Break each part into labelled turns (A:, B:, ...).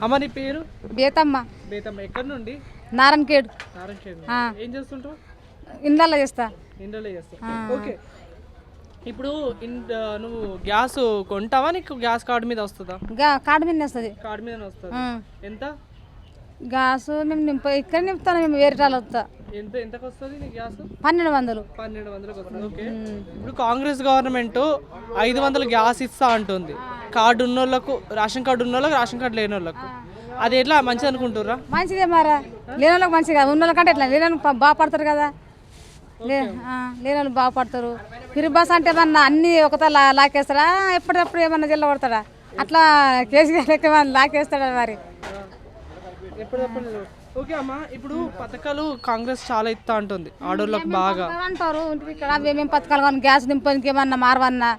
A: అమ్మ నీ పేరు?
B: బేతమ్మ.
A: బేతమ్మ. ఎక్కడి నుండి?
B: నారాయణఖేడ్.
A: నారాయణఖేడ్. ఏం చేస్తుంటావు?
B: ఇండ్లలో చేస్తా.
A: ఇండ్లలో చేస్తా. ఓకే. ఇప్పుడు నువ్వు గ్యాస్ కొంటావా? నీకు గ్యాస్ కార్డు మీద వస్తుందా?
B: కార్డు మీద వస్తుంది.
A: కార్డు మీద వస్తుంది. ఎంత
B: గ్యాస్ మేము ఇక్కడ నింపుతాను. మేము వేరే వాళ్ళు వస్తా.
A: ఎంతకు వస్తుంది నీ గ్యాస్?
B: 1200.
A: 1200కి వస్తుంది. ఓకే. ఇప్పుడు కాంగ్రెస్ గవర్నమెంట్ 500 గ్యాస్ ఇస్తా అంటుంది. కార్డు ఉన్నోళ్ళకు, రేషన్ కార్డు ఉన్నోళ్ళకి, రేషన్ కార్డు లేని వాళ్ళకు. అది ఎట్లా మంచిది అనుకుంటుర్రా?
B: మంచిదే మారా. లేని వాళ్ళకి మంచిది కదా, ఉన్న వాళ్ళకంటే ఎట్లా లేని వాళ్ళు బాగుపడతారు కదా. లేని వాళ్ళు బాగుపడతారు. ఫ్రీ బస్ అంటే ఏమన్నా అన్ని ఒకతో లాకేస్తాడా? ఎప్పటికప్పుడు ఏమన్నా జిల్లా పడతాడా? అట్లా కేసీఆర్ ఏమన్నా లాకేస్తాడా మరి?
A: ఓకే అమ్మ, ఇప్పుడు పథకాలు కాంగ్రెస్ చాలా ఇస్తా అంటుంది ఆడోళ్ళకి బాగా
B: అంటారు. ఇక్కడ మేము పథకాలు కానీ గ్యాస్ నింపడానికి ఏమన్నా మారవన్నా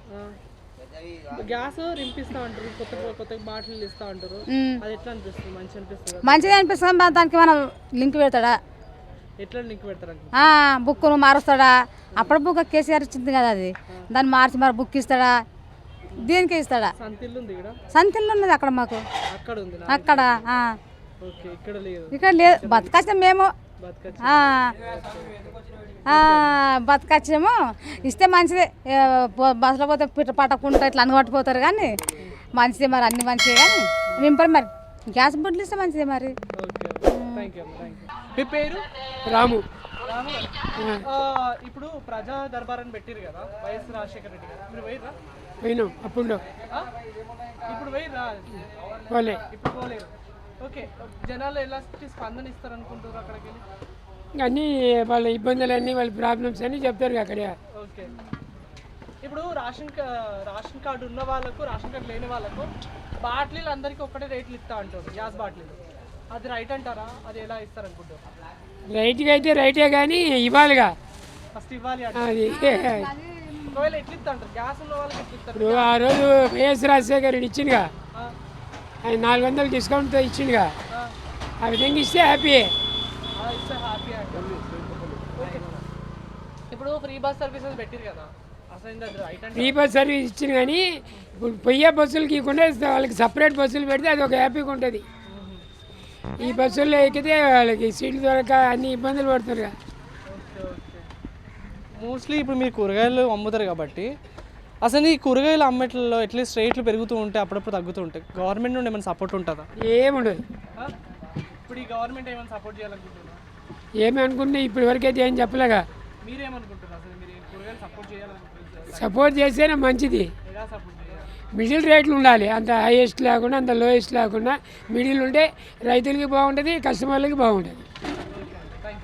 A: గ్యాస్ నింపిస్తా అంటారు, కొత్త కొత్త బాటిల్ ఇస్తా అంటారు. అది ఎట్లా అనిపిస్తుంది? మంచి అనిపిస్తుంది?
B: మంచిగా అనిపిస్తుంది. దానికి మనం లింక్ పెడతాడా?
A: ఎట్లా లింక్ పెడతారు?
B: బుక్ను మారుస్తాడా? అప్పుడు బుక్ కేసీఆర్ ఇచ్చింది కదా, అది దాన్ని మార్చి మరి బుక్ ఇస్తాడా? దీనికి ఇస్తాడా? సంతిల్లు ఉన్నది అక్కడ మాకు. అక్కడ ఇక్కడ లేదు. బతకచ్చాం మేము. బతకచ్చాము. ఇస్తే మంచిదే. బస్సులో పోతే పిట్ట పట్టకుండా ఇట్లా అనుగొట్టిపోతారు కానీ మంచిదే మరి. అన్ని మంచిదే కానీ నింపరు మరి. గ్యాస్ బుడ్లు ఇస్తే మంచిదే మరి.
A: మీ పేరు?
C: రాము.
A: ఇప్పుడు ప్రజా దర్బారని పెట్టిరు కదా వైఎస్ రాజశేఖర రెడ్డి గారు, మీరు పోయిరా?
C: పోయినాం. అప్పుడు
A: ఇప్పుడు పోయిరా?
C: పోలే.
A: ఇప్పుడు పోలేరు. ఓకే. జనాలు ఎలాంటి స్పందన ఇస్తారు అనుకుంటారు అక్కడికి వెళ్ళి?
C: అన్నీ వాళ్ళ ఇబ్బందులన్నీ, వాళ్ళ ప్రాబ్లమ్స్ అన్నీ చెప్తారు అక్కడ.
A: ఓకే. ఇప్పుడు రేషన్ కార్డు ఉన్న వాళ్ళకు, రేషన్ కార్డు లేని వాళ్ళకు బాటిల్ అందరికీ ఒకటే రేట్లు ఇస్తా అంటారు, గ్యాస్ బాటిల్. అది రైట్ అంటారా? అది ఎలా ఇస్తారు అనుకుంటారు?
C: రైట్గా అయితే రైటే కానీ ఇవ్వాలిగా.
A: ఫస్ట్ ఇవ్వాలి.
C: అది
A: ఒకవేళ ఎట్లా ఇస్తా అంటారు? గ్యాస్ ఉన్న వాళ్ళకి ఎట్లా ఇస్తారు?
C: ఇప్పుడు ఆ రోజు వైఎస్ రాజశేఖర రెడ్డి ఇచ్చిందిగా, ఆయన 400 డిస్కౌంట్తో ఇచ్చిందిగా. ఆ విధంగా ఇస్తే హ్యాపీ.
A: ఇప్పుడు ఫ్రీ బస్ సర్వీసెస్ పెట్టిరు కదా,
C: ఫ్రీ బస్ సర్వీస్ ఇచ్చింది కానీ ఇప్పుడు పొయ్యే బస్సులకి ఇవ్వకుండా వాళ్ళకి సపరేట్ బస్సులు పెడితే అది ఒక హ్యాపీగా ఉంటుంది. ఈ బస్సుల్లో ఎక్కితే వాళ్ళకి సీట్లు దొరక అన్ని ఇబ్బందులు పడుతున్నారు.
A: మోస్ట్లీ ఇప్పుడు మీరు కూరగాయలు అమ్ముతారు కాబట్టి అసలు ఈ కూరగాయలు అమ్మేట్లలో అట్లీస్ట్ రేట్లు పెరుగుతూ ఉంటాయి, అప్పుడప్పుడు తగ్గుతూ ఉంటాయి. గవర్నమెంట్ నుండి ఏమైనా సపోర్ట్ ఉంటుందా?
C: ఏముండదు.
A: ఇప్పుడు ఈ గవర్నమెంట్ ఏమైనా సపోర్ట్ చేయాలనుకుంటున్నా?
C: ఏమి అనుకుంటే ఇప్పటి వరకు అయితే ఏం చెప్పలేగా.
A: మీరేమనుకుంటున్నారు? అసలు మీరు కూరగాయలు సపోర్ట్ చేయాలనుకుంటున్నారు?
C: సపోర్ట్ చేస్తేనే మంచిది.
A: ఎలా సపోర్ట్ చేయాలి?
C: మిడిల్ రేట్లు ఉండాలి. అంత హైయెస్ట్ లేకుండా అంత లోయెస్ట్ లేకుండా మిడిల్ ఉంటే రైతులకి బాగుంటుంది, కస్టమర్లకి బాగుంటుంది.